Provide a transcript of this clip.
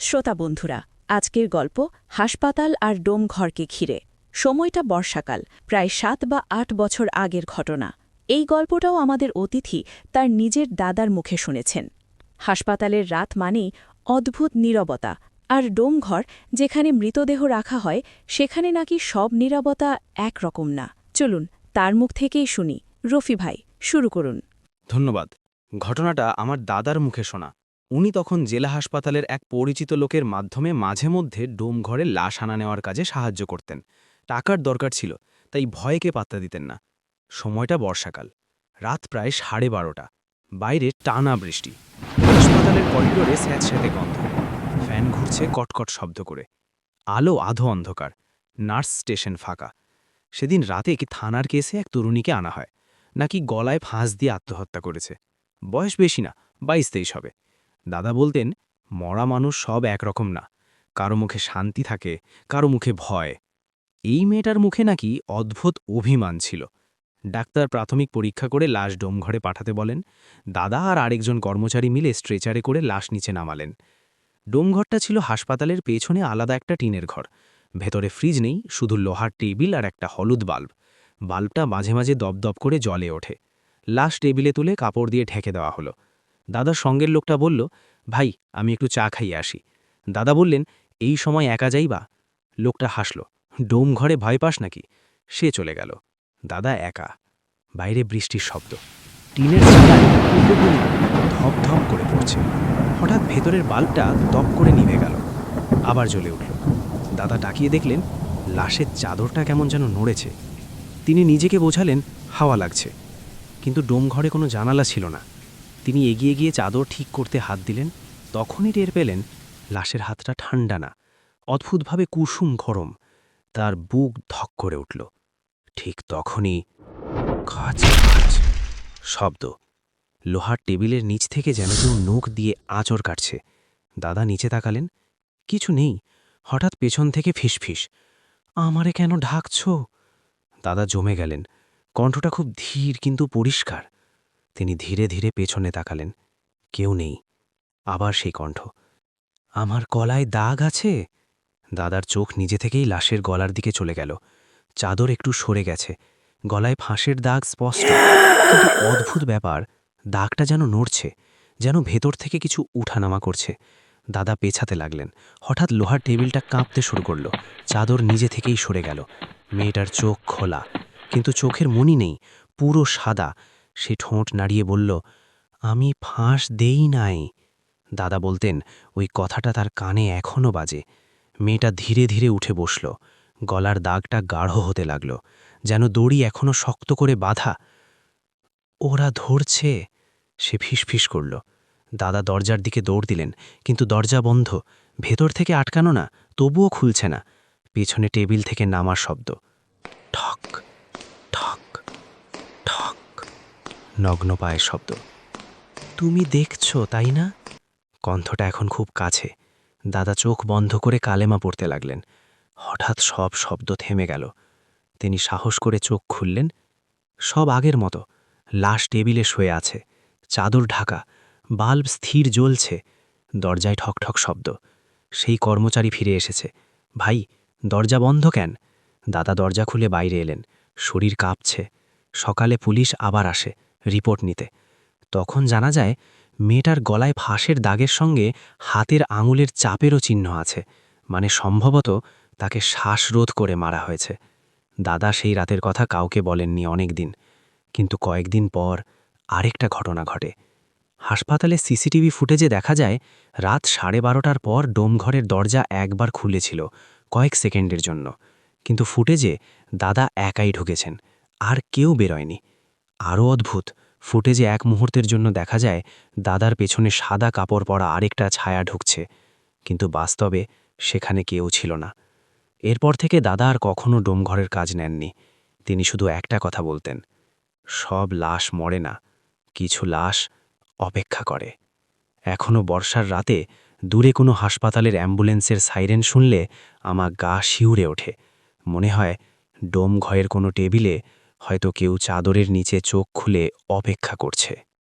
শ্রোতা বন্ধুরা, আজকের গল্প হাসপাতাল আর ডোমঘরকে ঘিরে। সময়টা বর্ষাকাল, প্রায় ৭ বা ৮ বছর আগের ঘটনা। এই গল্পটাও আমাদের অতিথি তার নিজের দাদার মুখে শুনেছেন। হাসপাতালের রাত মানেই অদ্ভুত নীরবতা, আর ডোমঘর যেখানে মৃতদেহ রাখা হয় সেখানে নাকি সব নীরবতা একরকম না। চলুন তার মুখ থেকেই শুনি। রফি ভাই, শুরু করুন। ধন্যবাদ। ঘটনাটা আমার দাদার মুখে শোনা। উনি তখন জেলা হাসপাতালের এক পরিচিত লোকের মাধ্যমে মাঝে মধ্যে ডোমঘরে লাশ আনা নেওয়ার কাজে সাহায্য করতেন। টাকার দরকার ছিল, তাই ভয়কে পাত্তা দিতেন না। সময়টা বর্ষাকাল, রাত প্রায় 12:30। বাইরে টানা বৃষ্টি, হাসপাতালের করিডোরে স্যাঁতস্যাঁতে গন্ধ, ফ্যান ঘুরছে কটকট শব্দ করে। আলো আধো অন্ধকার, নার্স স্টেশন ফাঁকা। সেদিন রাতে কি থানার কেসে এক তরুণীকে আনা হয়, নাকি গলায় ফাঁস দিয়ে আত্মহত্যা করেছে। বয়স বেশি না, 22-23 হবে। দাদা বলতেন, মরা মানুষ সব একরকম না, কারো মুখে শান্তি থাকে, কারো মুখে ভয়। এই মেয়েটার মুখে নাকি অদ্ভুত অভিমান ছিল। ডাক্তার প্রাথমিক পরীক্ষা করে লাশ ডোমঘরে পাঠাতে বলেন। দাদা আর আরেকজন কর্মচারী মিলে স্ট্রেচারে করে লাশ নিচে নামালেন। ডোমঘরটা ছিল হাসপাতালের পেছনে আলাদা একটা টিনের ঘর। ভেতরে ফ্রিজ নেই, শুধু লোহার টেবিল আর একটা হলুদ বাল্ব। বাল্বটা মাঝে মাঝে দপদপ করে জ্বলে ওঠে। লাশ টেবিলে তুলে কাপড় দিয়ে ঢেকে দেওয়া হলো। দাদার সঙ্গের লোকটা বলল, ভাই, আমি একটু চা খাইয়ে আসি। দাদা বললেন, এই সময় একা যাইবা? লোকটা হাসল, ডোমঘরে ভয় পাস নাকি? সে চলে গেল। দাদা একা। বাইরে বৃষ্টির শব্দ, টিনের চালায় কুণ্ডুকুণ্ডু ধপ ধপ করে পড়ছে। হঠাৎ ভেতরের বাল্বটা দপ করে নিভে গেল, আবার জ্বলে উঠল। দাদা তাকিয়ে দেখলেন, লাশের চাদরটা কেমন যেন নড়েছে। তিনি নিজেকে বোঝালেন, হাওয়া লাগছে। কিন্তু ডোমঘরে কোনো জানালা ছিল না। তিনি এগিয়ে গিয়ে চাদর ঠিক করতে হাত দিলেন। তখনই টের পেলেন, লাশের হাতটা ঠান্ডা না, অদ্ভুতভাবে কুসুম গরম। তার বুক ধক করে উঠল। ঠিক তখনই খাচ খাচ শব্দ। লোহার টেবিলের নিচ থেকে যেন কেউ নখ দিয়ে আঁচড় কাটছে। দাদা নিচে তাকালেন, কিছু নেই। হঠাৎ পেছন থেকে ফিসফিস, আমারে কেন ঢাকছ? দাদা জমে গেলেন। কণ্ঠটা খুব ধীর কিন্তু পরিষ্কার। তিনি ধীরে ধীরে পেছনে তাকালেন, কেউ নেই। আবার সেই কণ্ঠ, আমার গলায় দাগ আছে। দাদার চোখ নিজে থেকেই লাশের গলার দিকে চলে গেল। চাদর একটু সরে গেছে, গলায় ফাঁসের দাগ স্পষ্ট। কিন্তু অদ্ভুত ব্যাপার, দাগটা যেন নড়ছে, যেন ভেতর থেকে কিছু উঠানামা করছে। দাদা পেছাতে লাগলেন। হঠাৎ লোহার টেবিলটা কাঁপতে শুরু করল। চাদর নিজে থেকেই সরে গেল। মেয়েটার চোখ খোলা, কিন্তু চোখের মনি নেই, পুরো সাদা। সে ঠোঁট নাড়িয়ে বলল, আমি ফাঁস দেই নাই। দাদা বলতেন, ওই কথাটা তার কানে এখনও বাজে। মেয়েটা ধীরে ধীরে উঠে বসল। গলার দাগটা গাঢ় হতে লাগল, যেন দড়ি এখনও শক্ত করে বাঁধা। ওরা ধরছে, সে ফিসফিস করল। দাদা দরজার দিকে দৌড় দিলেন, কিন্তু দরজা বন্ধ। ভেতর থেকে আটকানো না, তবুও খুলছে না। পেছনে টেবিল থেকে নামার শব্দ, ঠক ঠক ঠক, নগ্ন পায়ের শব্দ। তুমি দেখছ, তাই না? কণ্ঠটা এখন খুব কাছে। দাদা চোখ বন্ধ করে কালেমা পড়তে লাগলেন। হঠাৎ সব শব্দ থেমে গেল। তিনি সাহস করে চোখ খুললেন। সব আগের মতো, লাশ টেবিলে শুয়ে আছে, চাদর ঢাকা, বাল্ব স্থির জ্বলছে। দরজায় ঠকঠক শব্দ। সেই কর্মচারী ফিরে এসেছে। ভাই, দরজা বন্ধ কেন? দাদা দরজা খুলে বাইরে এলেন। শরীর কাঁপছে। সকালে পুলিশ আবার আসে রিপোর্ট নিতে। তখন জানা যায়, মেয়েটার গলায় ফাঁসের দাগের সঙ্গে হাতের আঙুলের চাপেরও চিহ্ন আছে। মানে সম্ভবত তাকে শ্বাসরোধ করে মারা হয়েছে। দাদা সেই রাতের কথা কাউকে বলেননি অনেক দিন। কিন্তু কয়েকদিন পর আরেকটা ঘটনা ঘটে। হাসপাতালে সিসিটিভি ফুটেজে দেখা যায়, রাত 12:30টার পর ডোমঘরের দরজা একবার খুলেছিল, কয়েক সেকেন্ডের জন্য। কিন্তু ফুটেজে দাদা একাই ঢুকেছেন, আর কেউ বেরোয়নি। আরও অদ্ভুত, ফুটেজে এক মুহূর্তের জন্য দেখা যায় দাদার পেছনে সাদা কাপড় পরা আরেকটা ছায়া ঢুকছে, কিন্তু বাস্তবে সেখানে কেউ ছিল না। এরপর থেকে দাদা আর কখনো ডোমঘরের কাজ নেননি। তিনি শুধু একটা কথা বলতেন, সব লাশ মরে না, কিছু লাশ অপেক্ষা করে। এখনও বর্ষার রাতে দূরে কোনো হাসপাতালের অ্যাম্বুলেন্সের সাইরেন শুনলে আমার গা শিউরে ওঠে। মনে হয় ডোমঘরের কোনো টেবিলে হয়তো কেউ চাদরের নিচে চোখ খুলে অপেক্ষা করছে।